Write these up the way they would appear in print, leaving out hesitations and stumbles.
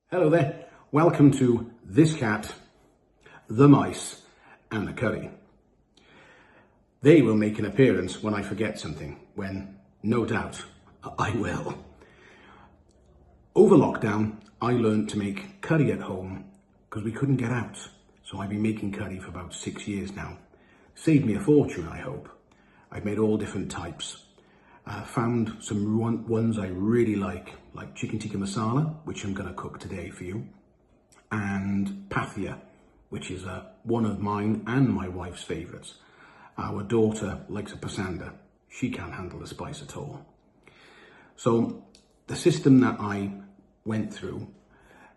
Hello there, welcome to This Cat, the Mice and the Curry. They will make an appearance when I forget something, when, no doubt, I will. Over lockdown, I learned to make curry at home because we couldn't get out. So I've been making curry for about 6 years now. Saved me a fortune, I hope. I've made all different types. Found some ones I really like chicken tikka masala, which I'm going to cook today for you, and pathia, which is one of mine and my wife's favourites. Our daughter likes a pasanda. She can't handle the spice at all. So the system that I went through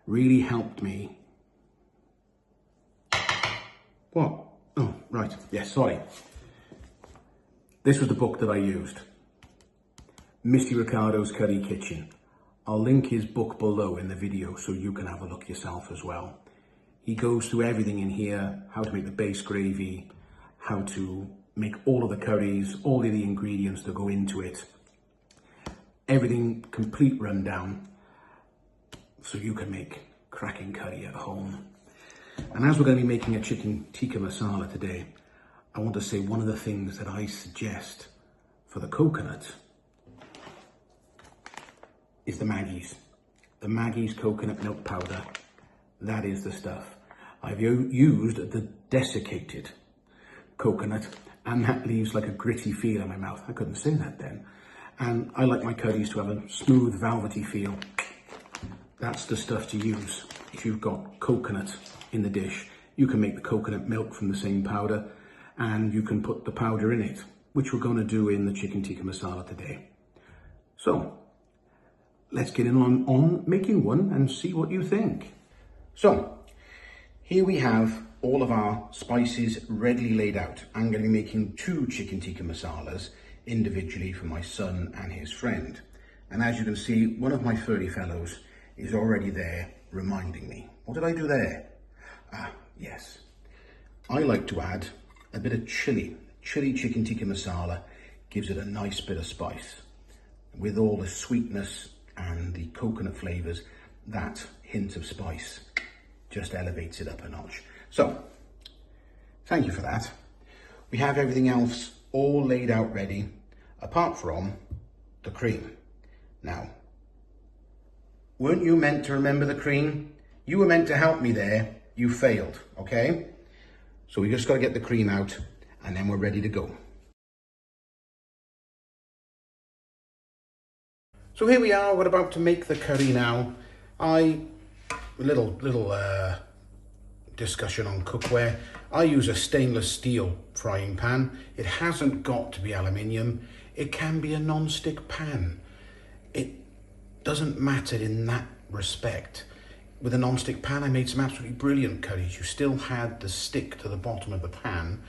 really helped me. What? Oh, right. Yes, sorry. This was the book that I used. Misty Ricardo's Curry Kitchen. I'll link his book below in the video so you can have a look yourself as well. He goes through everything in here, how to make the base gravy, how to make all of the curries, all of the ingredients that go into it. Everything, complete rundown, so you can make cracking curry at home. And as we're going to be making a chicken tikka masala today, I want to say one of the things that I suggest for the coconut is the Maggie's. The Maggie's coconut milk powder. That is the stuff. I've used the desiccated coconut, and that leaves like a gritty feel in my mouth. I couldn't say that then. And I like my curries to have a smooth, velvety feel. That's the stuff to use. If you've got coconut in the dish, you can make the coconut milk from the same powder, and you can put the powder in it, which we're going to do in the chicken tikka masala today. So, let's get in on making one and see what you think. So, here we have all of our spices readily laid out. I'm going to be making 2 chicken tikka masalas individually for my son and his friend. And as you can see, one of my furry fellows is already there reminding me. What did I do there? Ah, yes. I like to add a bit of chili. Chili chicken tikka masala gives it a nice bit of spice. With all the sweetness and the coconut flavours, that hint of spice just elevates it up a notch. So, thank you for that. We have everything else all laid out ready, apart from the cream. Now, weren't you meant to remember the cream? You were meant to help me there. You failed, okay? So we just got to get the cream out, and then we're ready to go. So here we are, we're about to make the curry now. Little discussion on cookware. I use a stainless steel frying pan. It hasn't got to be aluminium. It can be a non-stick pan. It doesn't matter in that respect. With a non-stick pan, I made some absolutely brilliant curries. You still had the stick to the bottom of the pan.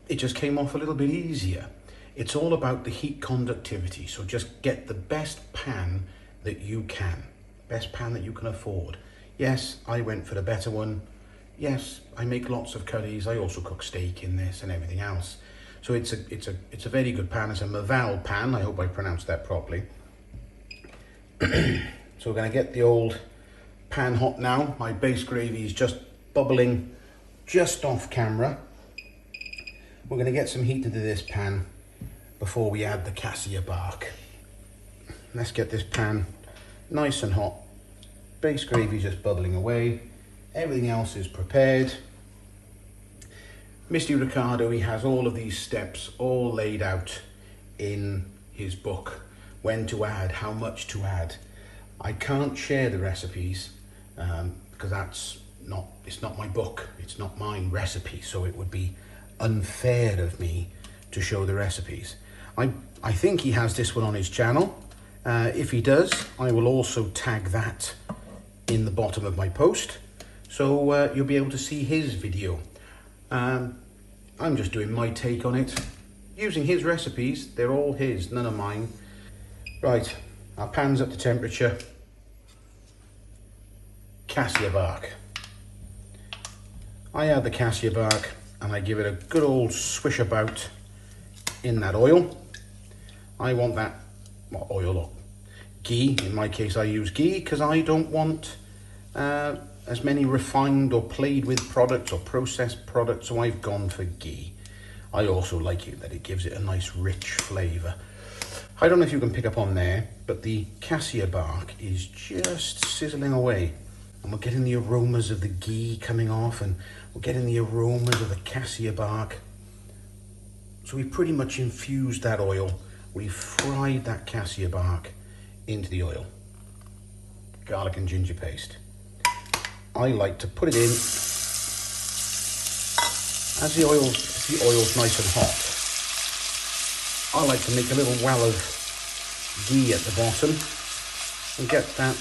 It just came off a little bit easier. It's all about the heat conductivity, so just get the best pan that you can. Best pan that you can afford. Yes, I went for the better one. Yes, I make lots of curries. I also cook steak in this and everything else. So it's a very good pan. It's a Masala pan. I hope I pronounced that properly. So we're going to get the old pan hot now. My base gravy is just bubbling just off camera. We're going to get some heat into this pan before we add the cassia bark. Let's get this pan nice and hot. Base gravy just bubbling away. Everything else is prepared. Misty Ricardo, he has all of these steps all laid out in his book. When to add, how much to add. I can't share the recipes because it's not my book. It's not my recipe, so it would be unfair of me to show the recipes. I think he has this one on his channel. If he does, I will also tag that in the bottom of my post, so you'll be able to see his video. I'm just doing my take on it, using his recipes. They're all his, none of mine. Right, our pan's up to temperature. Cassia bark. I add the cassia bark and I give it a good old swish about in that oil. I want that, well, oil or ghee. In my case, I use ghee because I don't want as many refined or played with products or processed products, so I've gone for ghee. I also like it that it gives it a nice rich flavour. I don't know if you can pick up on there, but the cassia bark is just sizzling away. And we're getting the aromas of the ghee coming off, and we're getting the aromas of the cassia bark. So we've pretty much infused that oil. We've fried that cassia bark into the oil. Garlic and ginger paste. I like to put it in as the oil's nice and hot. I like to make a little well of ghee at the bottom and get that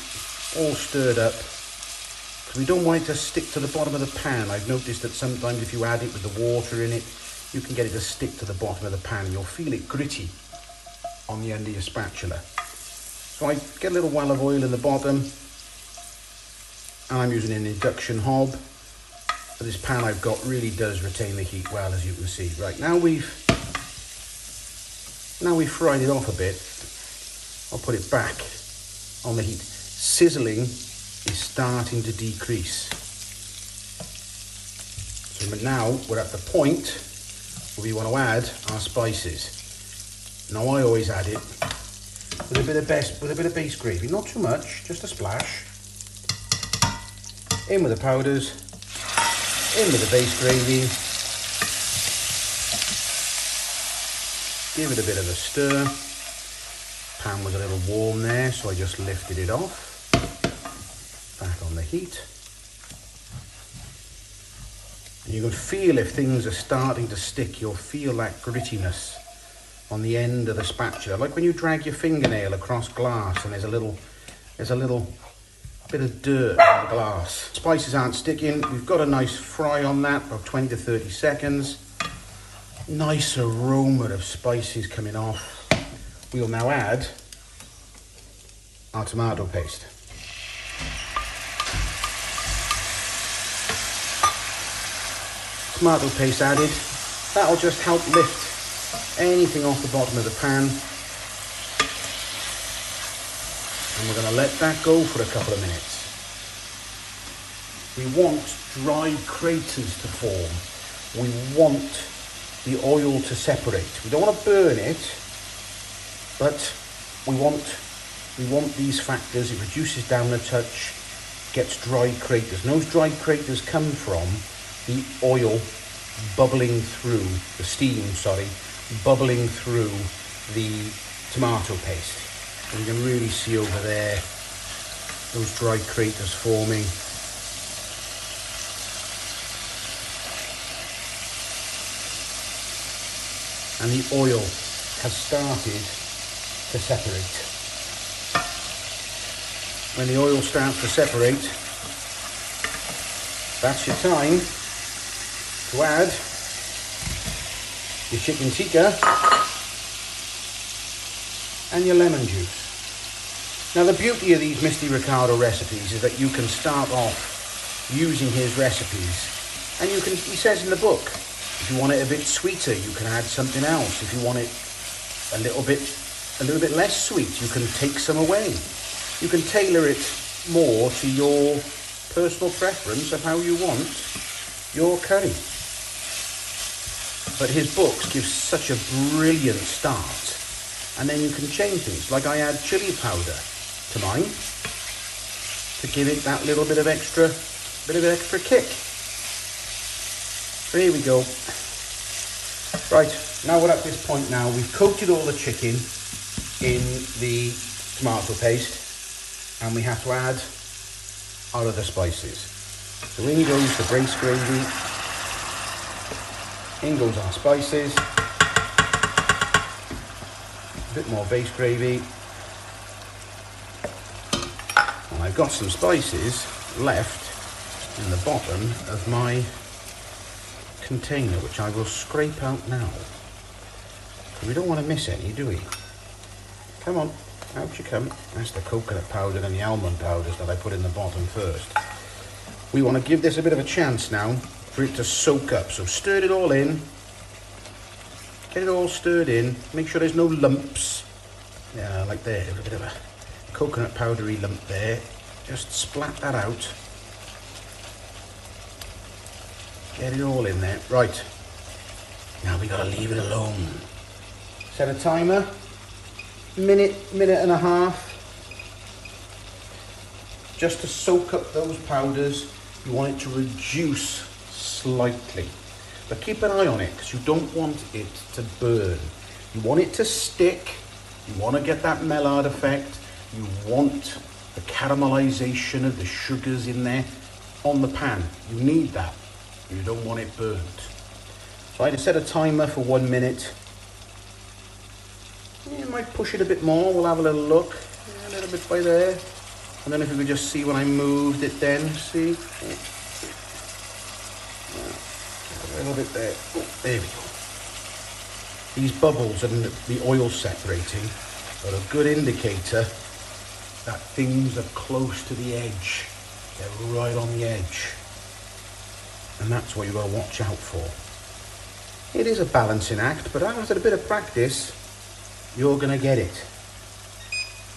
all stirred up, because we don't want it to stick to the bottom of the pan. I've noticed that sometimes if you add it with the water in it, you can get it to stick to the bottom of the pan. You'll feel it gritty on the end of your spatula. So I get a little well of oil in the bottom, and I'm using an induction hob. But this pan I've got really does retain the heat well, as you can see. Right, now we've fried it off a bit. I'll put it back on the heat. Sizzling is starting to decrease. So now we're at the point where we want to add our spices. Now I always add it with a bit of base gravy, not too much, just a splash. In with the powders, in with the base gravy. Give it a bit of a stir. Pan was a little warm there, so I just lifted it off. Back on the heat. And you can feel if things are starting to stick, you'll feel that grittiness on the end of the spatula, like when you drag your fingernail across glass and there's a little bit of dirt on the glass. Spices aren't sticking. We've got a nice fry on that, about 20 to 30 seconds. Nice aroma of spices coming off. We'll now add our tomato paste. Tomato paste added. That'll just help lift anything off the bottom of the pan. And we're going to let that go for a couple of minutes. We want dry craters to form. We want the oil to separate. We don't want to burn it, but we want these factors. It reduces down a touch, gets dry craters. And those dry craters come from the oil bubbling through, the steam, bubbling through the tomato paste. And you can really see over there those dry craters forming. And the oil has started to separate. When the oil starts to separate, that's your time to add your chicken tikka and your lemon juice. Now the beauty of these Misty Ricardo recipes is that you can start off using his recipes, and he says in the book, if you want it a bit sweeter, you can add something else. If you want it a little bit less sweet, you can take some away. You can tailor it more to your personal preference of how you want your curry. But his books give such a brilliant start, and then you can change things. Like I add chili powder to mine to give it that little bit of extra kick. So here we go. Right, now we're at this point now. We've coated all the chicken in the tomato paste, and we have to add our other spices. So in goes the base gravy, in goes our spices, a bit more base gravy, and I've got some spices left in the bottom of my container, which I will scrape out now. We don't want to miss any, do we? Come on, out you come. That's the coconut powder and the almond powders that I put in the bottom first. We want to give this a bit of a chance now for it to soak up. So stir it all in. Get it all stirred in. Make sure there's no lumps. Yeah, like there, a bit of a coconut powdery lump there. Just splat that out. Get it all in there. Right. Now we gotta leave it alone. Set a timer. Minute and a half. Just to soak up those powders. You want it to reduce slightly. But keep an eye on it because you don't want it to burn. You want it to stick. You want to get that Maillard effect. You want the caramelization of the sugars in there on the pan. You need that. You don't want it burnt. So I just set a timer for 1 minute. You might push it a bit more. We'll have a little look. Yeah, a little bit by there. And then if you could just see when I moved it then, see? A little bit there. Oh, there we go. These bubbles and the oil separating are a good indicator that things are close to the edge. They're right on the edge. And that's what you've got to watch out for. It is a balancing act, but after a bit of practice, you're going to get it.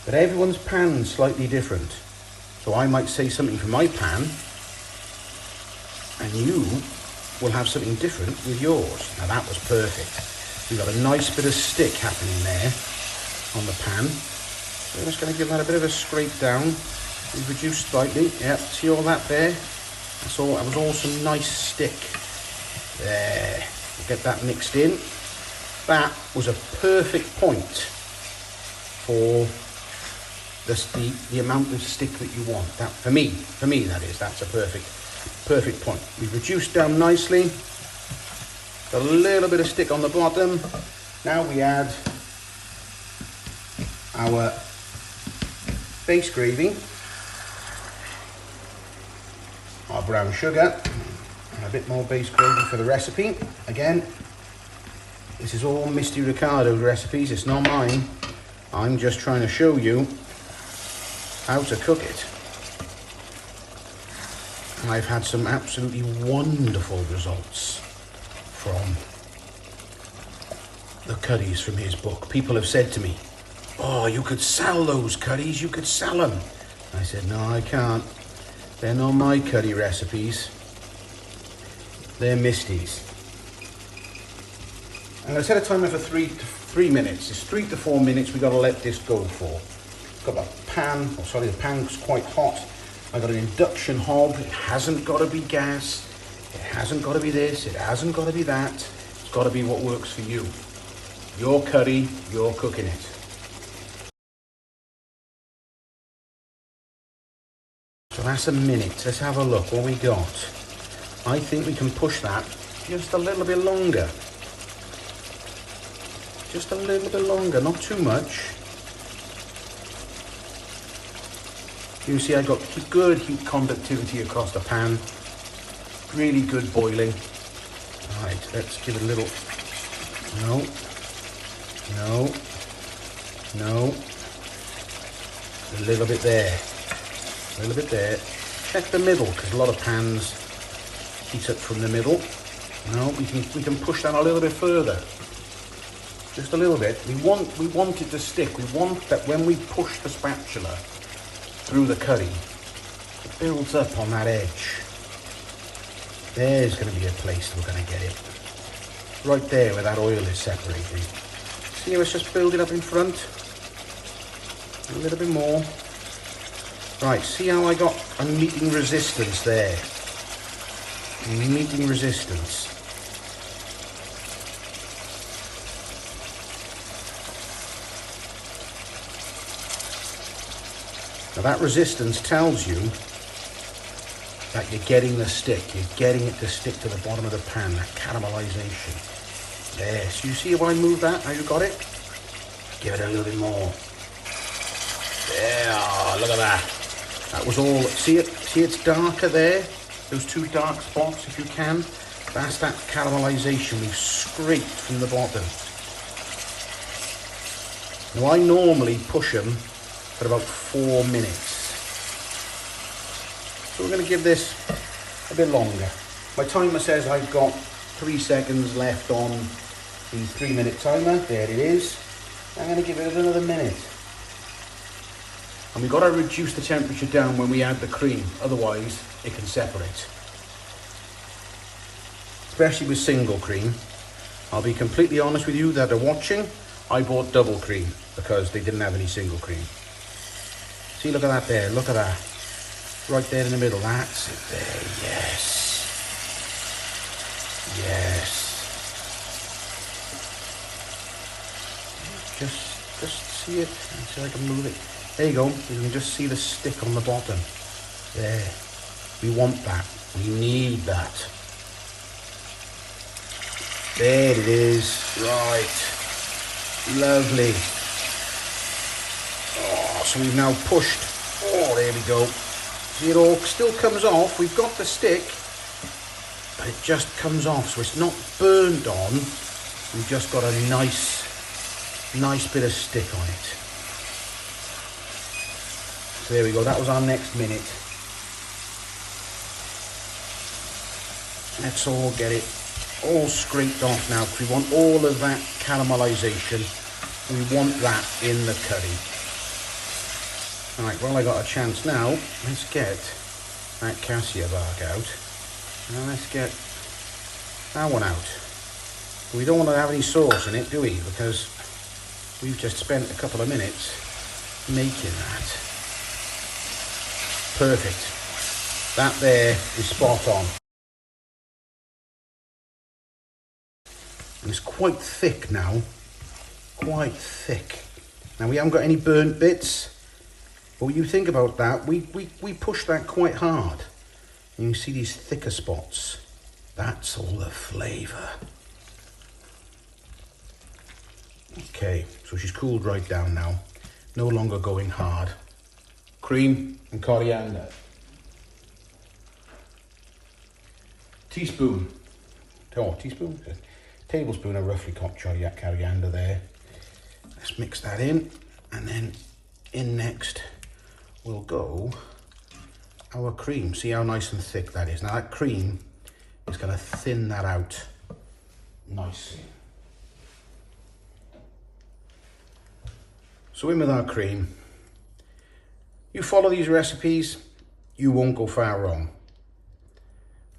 But everyone's pan's slightly different. So I might say something for my pan, and you will have something different with yours. Now that was perfect. We've got a nice bit of stick happening there on the pan. So I'm just going to give that a bit of a scrape down. We've reduced slightly. Yep, see all that there? That's all. That was all some nice stick. There. We'll get that mixed in. That was a perfect point for the amount of stick that you want. That for me that is. That's a perfect point. We've reduced down nicely. Got a little bit of stick on the bottom. Now we add our base gravy, our brown sugar, and a bit more base gravy for the recipe. Again, this is all Misty Ricardo's recipes, it's not mine. I'm just trying to show you how to cook it. And I've had some absolutely wonderful results from the curries from his book. People have said to me, oh, you could sell those curries, you could sell them. I said, no, I can't. They're not my curry recipes. They're Misty's. I'm going to set a timer for 3 minutes. It's 3 to 4 minutes we've got to let this go for. Got a pan, the pan's quite hot. I've got an induction hob. It hasn't got to be gas. It hasn't got to be this. It hasn't got to be that. It's got to be what works for you. Your curry, you're cooking it. So that's a minute. Let's have a look what we got. I think we can push that just a little bit longer. Just a little bit longer, not too much. You see I got good heat conductivity across the pan. Really good boiling. Right, let's give it a little, no. A little bit there. A little bit there. Check the middle, because a lot of pans heat up from the middle. No, we can push that a little bit further. Just a little bit. We want it to stick. We want that when we push the spatula through the curry, it builds up on that edge. There's going to be a place we're going to get it. Right there where that oil is separating. See how it's just building up in front? A little bit more. Right, see how I'm meeting resistance there. Meeting resistance. Now that resistance tells you that you're getting the stick. You're getting it to stick to the bottom of the pan, that caramelization. There, so you see how I move that? How you got it? Give it a little bit more. There, oh, look at that. That was all, see it? See it's darker there? Those two dark spots, if you can. That's that caramelization we've scraped from the bottom. Now I normally push them for about 4 minutes. So we're going to give this a bit longer. My timer says I've got 3 seconds left on the 3-minute timer. There it is. I'm going to give it another minute. And we've got to reduce the temperature down when we add the cream, otherwise it can separate. especially with single cream. I'll be completely honest with you that are watching, I bought double cream because they didn't have any single cream. See, look at that there, look at that. Right there in the middle, that's it there, yes. Yes. Just see it, see if I can move it. There you go, you can just see the stick on the bottom. There, we want that, we need that. There it is, right, lovely. Oh, so we've now pushed, oh, there we go. See, it all still comes off, we've got the stick, but it just comes off, so it's not burned on. We've just got a nice bit of stick on it. So there we go, that was our next minute. Let's all get it all scraped off now, because we want all of that caramelization. We want that in the curry. Right, well, I got a chance now. Let's get that cassia bark out. Now let's get that one out. We don't want to have any sauce in it, do we? Because we've just spent a couple of minutes making that. Perfect. That there is spot on. And it's quite thick now. Quite thick. Now we haven't got any burnt bits. But when you think about that, we push that quite hard. And you see these thicker spots. That's all the flavour. Okay, so she's cooled right down now. No longer going hard. Cream and coriander. Teaspoon. Oh, teaspoon? Tablespoon of roughly chopped coriander there. Let's mix that in. And then in next will go our cream. See how nice and thick that is. Now that cream is going to thin that out nicely. So in with our cream. You follow these recipes, you won't go far wrong.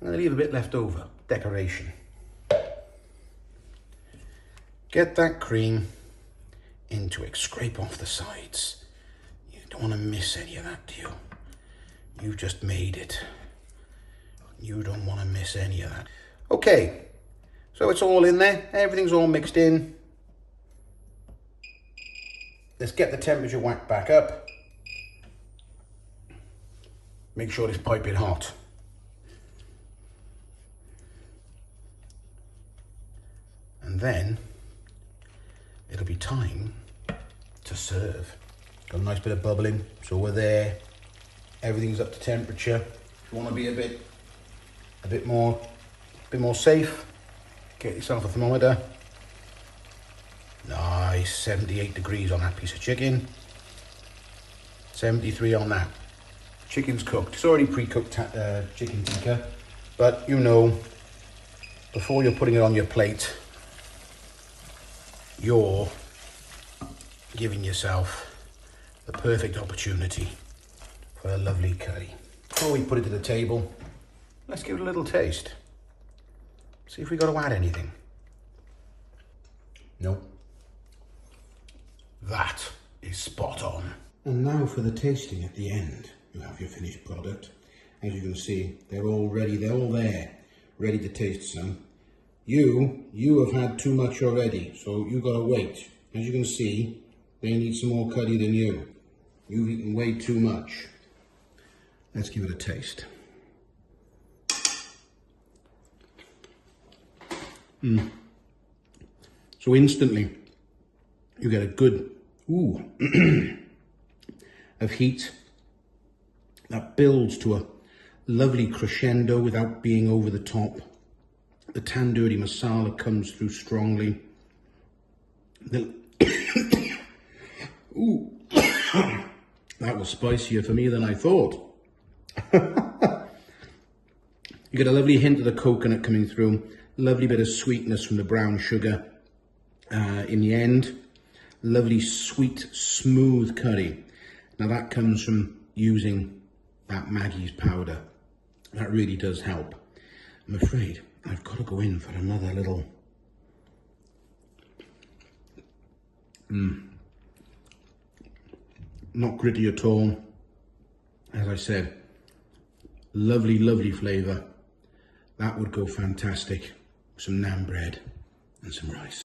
I'm going to leave a bit left over, decoration. Get that cream into it, scrape off the sides. You don't want to miss any of that, do you? You've just made it. You don't want to miss any of that. Okay, so it's all in there, everything's all mixed in. Let's get the temperature whacked back up. Make sure it's piping hot. And then it'll be time to serve. Got a nice bit of bubbling, so we're there. Everything's up to temperature. If you want to be a bit more safe, get yourself a thermometer. Nice, 78 degrees on that piece of chicken. 73 on that. Chicken's cooked. It's already pre-cooked chicken tikka, but you know, before you're putting it on your plate, you're giving yourself the perfect opportunity for a lovely curry. Before we put it to the table, let's give it a little taste. See if we got to add anything. Nope. That is spot on. And now for the tasting at the end. You have your finished product. As you can see, they're all ready. They're all there, ready to taste some. You have had too much already, so you got to wait. As you can see, they need some more curry than you. You've eaten way too much. Let's give it a taste. So instantly, you get a good of heat that builds to a lovely crescendo without being over the top. The tandoori masala comes through strongly. Ooh, that was spicier for me than I thought. You get a lovely hint of the coconut coming through, lovely bit of sweetness from the brown sugar in the end. Lovely, sweet, smooth curry. Now that comes from using that Maggie's powder. That really does help. I'm afraid I've got to go in for another little... Not gritty at all. As I said, lovely, lovely flavour. That would go fantastic with some naan bread and some rice.